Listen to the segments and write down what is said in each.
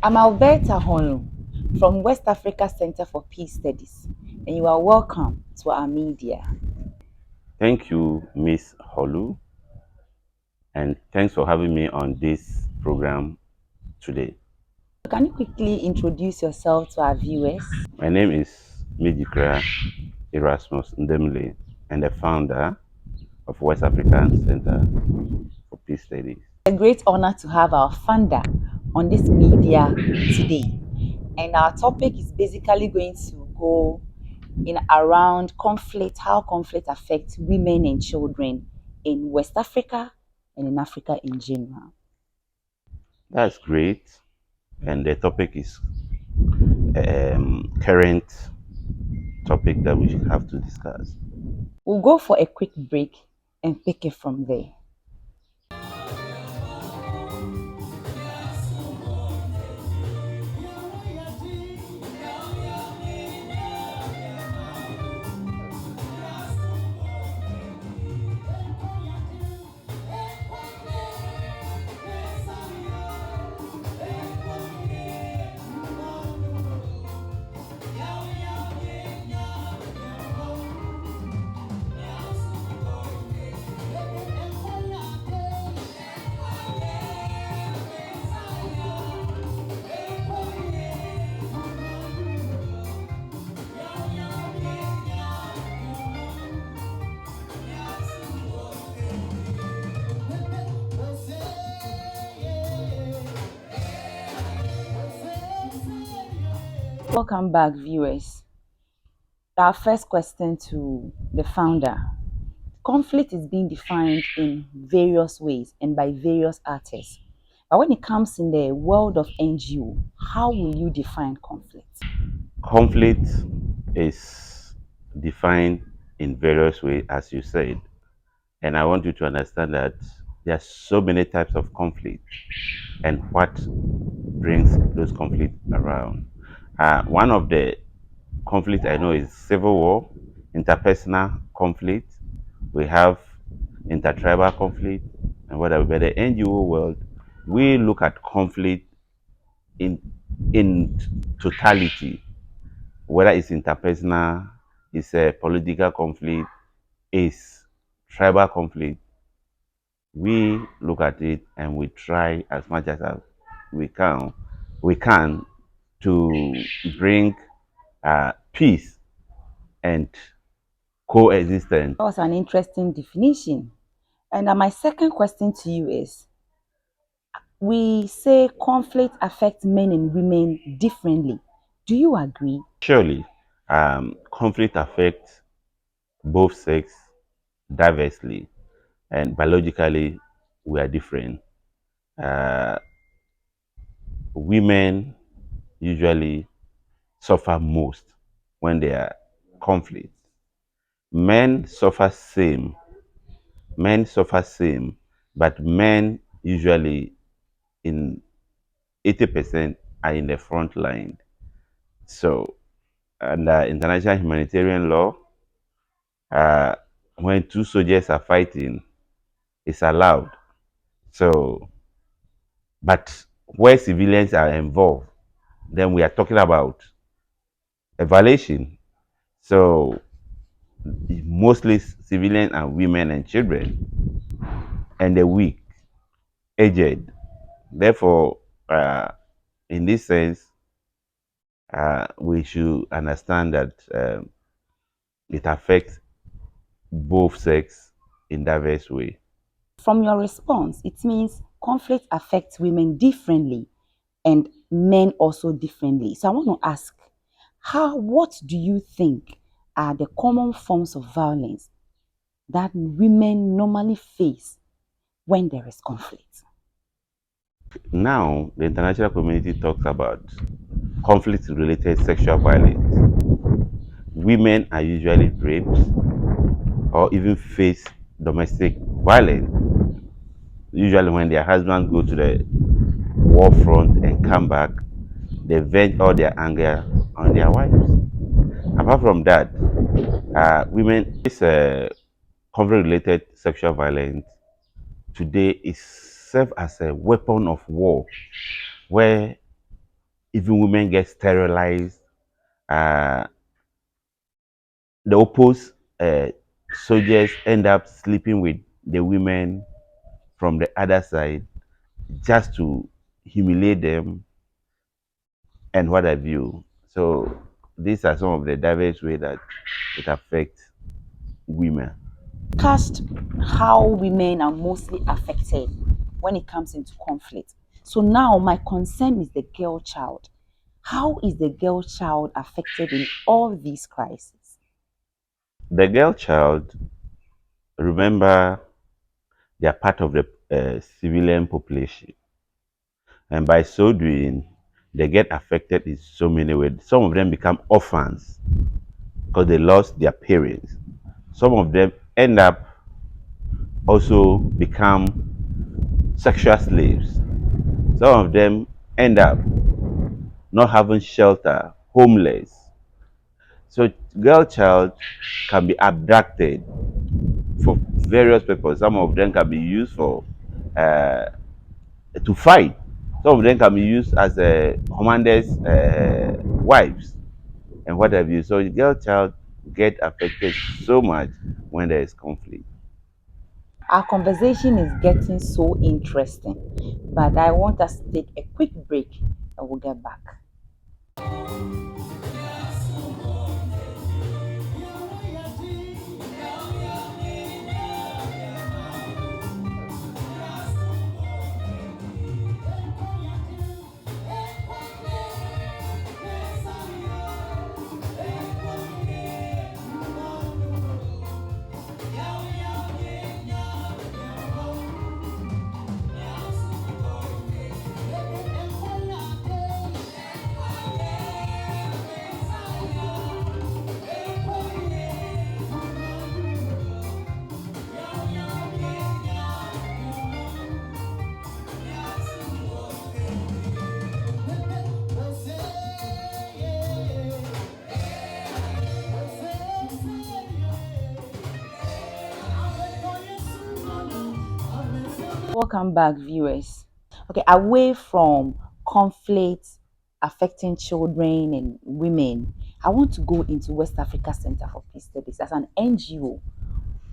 I'm Alberta Honu from West Africa Center for Peace Studies, and you are welcome to our media. Thank you, Miss Holu, and thanks for having me on this program today. Can you quickly introduce yourself to our viewers? My name is Migyikra Erasmus Ndemole, and the founder of West African Center for Peace Studies. It's a great honor to have our founder on this media today, and our topic is basically going to go in around conflict, how conflict affects women and children in West Africa and in Africa in general. That's great, and the topic is current topic that we should have to discuss. We'll go for a quick break and pick it from there. Welcome back, viewers. Our first question to the founder. Conflict is being defined in various ways and by various artists. But when it comes in the world of NGO, how will you define conflict? Conflict is defined in various ways, as you said, and I want you to understand that there are so many types of conflict and what brings those conflicts around. One of the conflicts I know is civil war, interpersonal conflict. We have intertribal conflict and whatever. But the NGO world, we look at conflict in in totality, whether it's interpersonal, it's a political conflict, it's tribal conflict. We look at it and we try as much as we can we can to bring peace and coexistence. That was an interesting definition. And my second question to you is, we say conflict affects men and women differently. Do you agree? Surely, conflict affects both sex diversely, and biologically, we are different. Uh, Women usually suffer most when there are conflicts. Men suffer same, men suffer same, but men usually in 80% are in the front line. So, under international humanitarian law, uh, when two soldiers are fighting, it's allowed. So, but where civilians are involved, then we are talking about a violation. So, mostly civilians and women and children and the weak, aged. Therefore, in this sense, we should understand that it affects both sex in diverse way. From your response, it means conflict affects women differently and men also differently. So I want to ask, what do you think are the common forms of violence that women normally face when there is conflict? Now, the international community talks about conflict-related sexual violence. Women are usually raped or even face domestic violence. Usually, when their husbands go to the war front and come back, they vent all their anger on their wives. Apart from that, women is conflict-related sexual violence today is served as a weapon of war, where even women get sterilized. Uh, the opposed soldiers end up sleeping with the women from the other side just to humiliate them and what have you. So these are some of the diverse ways that it affects women. Cast how women are mostly affected when it comes into conflict. So now my concern is the girl child. How is the girl child affected in all these crises? The girl child, remember, they are part of the civilian population, and by so doing, they get affected in so many ways. Some of them become orphans because they lost their parents. Some of them end up also become sexual slaves. Some of them end up not having shelter, homeless. So girl child can be abducted for various purposes. Some of them can be used for uh, to fight. Some of them can be used as commanders' wives and what have you. So the girl child get affected so much when there is conflict. Our conversation is getting so interesting, but I want us to take a quick break and we'll get back. Welcome back, viewers. Okay, away from conflicts affecting children and women, I want to go into West Africa Center for Peace Studies as an NGO.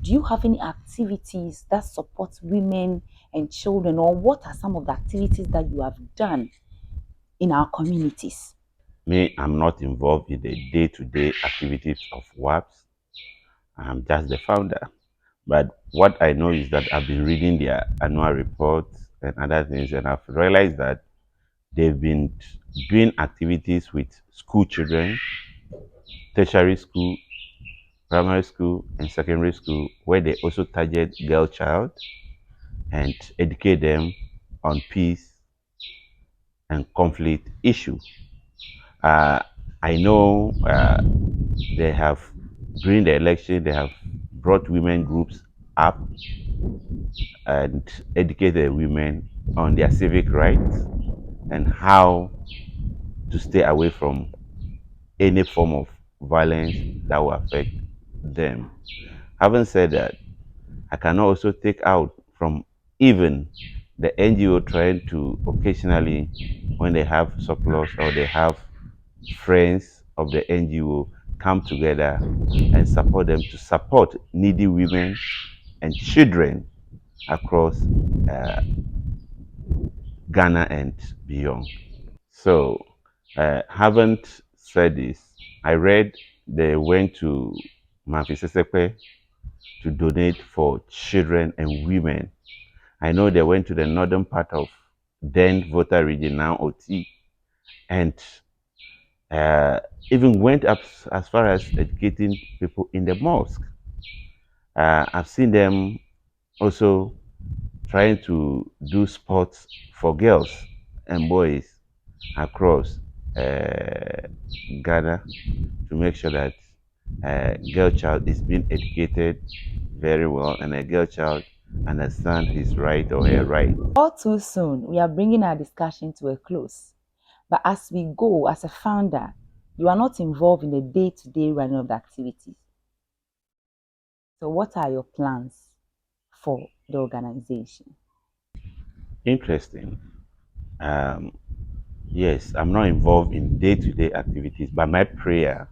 Do you have any activities that support women and children, or what are some of the activities that you have done in our communities? Me, I'm not involved in the day-to-day activities of WAPS. I'm just the founder. But what I know is that I've been reading their annual reports and other things, and I've realized that they've been doing activities with school children, tertiary school, primary school, and secondary school, where they also target girl child and educate them on peace and conflict issues. Uh, I know they have, during the election, they have brought women groups up and educated women on their civic rights and how to stay away from any form of violence that will affect them. Having said that, I can also take out from even the NGO trying to occasionally, when they have surplus or they have friends of the NGO, come together and support them to support needy women and children across uh, Ghana and beyond. So, haven't said this. I read they went to Mafisesekwe to donate for children and women. I know they went to the northern part of then Volta region, now OT, and uh, even went up as far as educating people in the mosque. I've seen them also trying to do sports for girls and boys across Ghana to make sure that a girl child is being educated very well and a girl child understand his right or her right. All too soon, we are bringing our discussion to a close. But as we go, as a founder, you are not involved in the day to day running of the activities. So, what are your plans for the organization? Interesting. Um, Yes, I'm not involved in day-to-day activities, but my prayer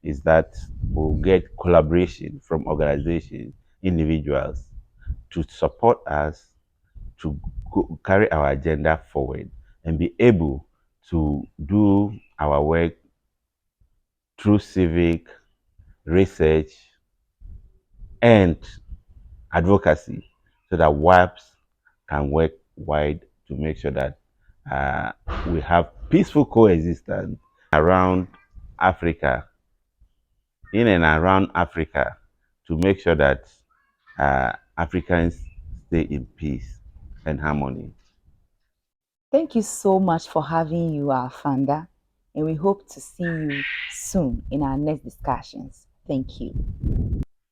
is that we'll get collaboration from organizations, individuals to support us to carry our agenda forward and be able to do our work through civic research and advocacy so that WAPS can work wide to make sure that uh, we have peaceful coexistence around Africa, in and around Africa, to make sure that Africans stay in peace and harmony. Thank you so much for having you, our founder, and we hope to see you soon in our next discussions. Thank you.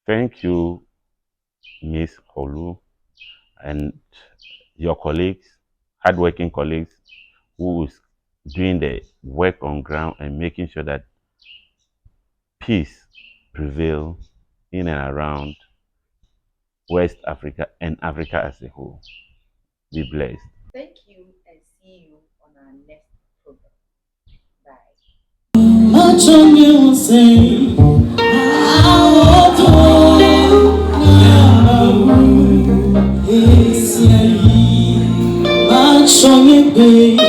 Thank you, Miss Holu, and your colleagues, hardworking colleagues, who is doing the work on ground and making sure that peace prevail in and around West Africa and Africa as a whole. Be blessed. Thank you and see you on our next program. Bye.